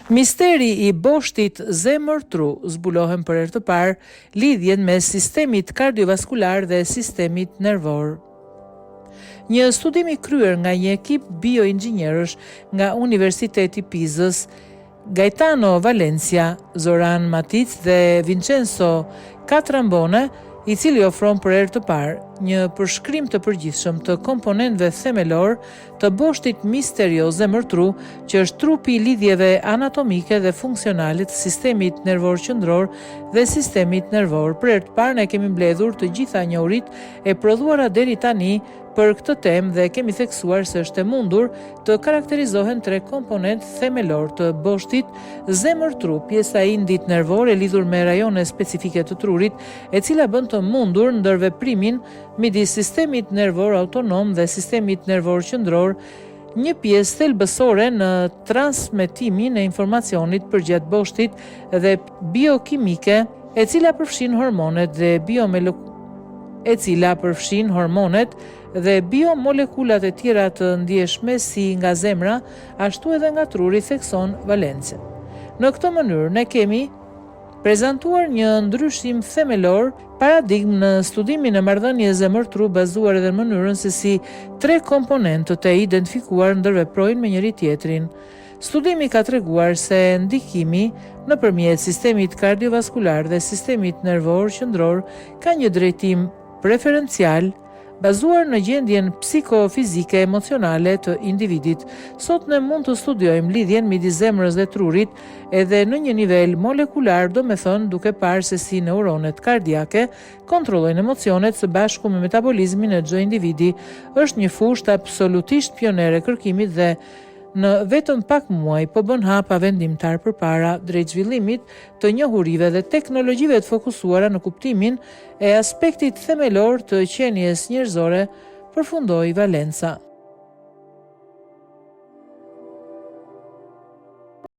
Misteri i boshtit zemër-tru zbulohen për herë të parë lidhjen mes sistemit kardiovaskular dhe sistemit nervor. Një studim i kryer nga një ekip bioinxhinierësh nga Universiteti Pizës, Gaetano Valencia, Zoran Matic dhe Vincenzo Catrambone, i cili ofron për herë të parë një përshkrim të përgjithshëm të komponentëve themelor të boshtit misterioz zemër-tru, që është trupi i lidhjeve anatomike dhe funksionale të sistemit nervor qendror dhe sistemit nervor. Për herë të parë ne kemi mbledhur të gjitha njohuritë e prodhuara deri tani për këtë temë dhe kemi theksuar se është e mundur të karakterizohen 3 komponentë themelor të boshtit zemër-tru, pjesa e indit nervor e lidhur me rajone specifike të trurit, e cila bën të mundur ndërveprimin midis sistemit nervor autonom dhe sistemit nervor qendror, një pjesë thelbësore në transmetimin e informacionit përgjatë boshtit dhe biokimike, e cila përfshin hormonet dhe biomolekulat e tjera të ndjeshme si nga zemra, ashtu edhe nga truri, thekson Valencia. Në këtë mënyrë ne kemi prezantuar një ndryshim themelor paradigmë në studimin e marrëdhënies zemër-tru, bazuar edhe në mënyrën se si 3 komponentët e identifikuar ndërveprojnë me njëri tjetrin. Studimi ka treguar se ndikimi nëpërmjet sistemit kardiovaskular dhe sistemit nervor qendror ka një drejtim preferencial bazuar në gjendjen psikofizike emocionale të individit. Sot ne mund të studiojmë lidhjen midis zemrës dhe trurit edhe në një nivel molekular, do me thënë duke parë se si neuronet kardiake kontrollojnë emocionet së bashku me metabolizmin e çdo individi. Është një fushë absolutisht pionere kërkimit dhe në vetëm pak muaj po bën hap vendimtar përpara drejt zhvillimit të njohurive dhe teknologjive të fokusuara në kuptimin e aspektit themelor të qenies njerëzore, përfundoi Valenca.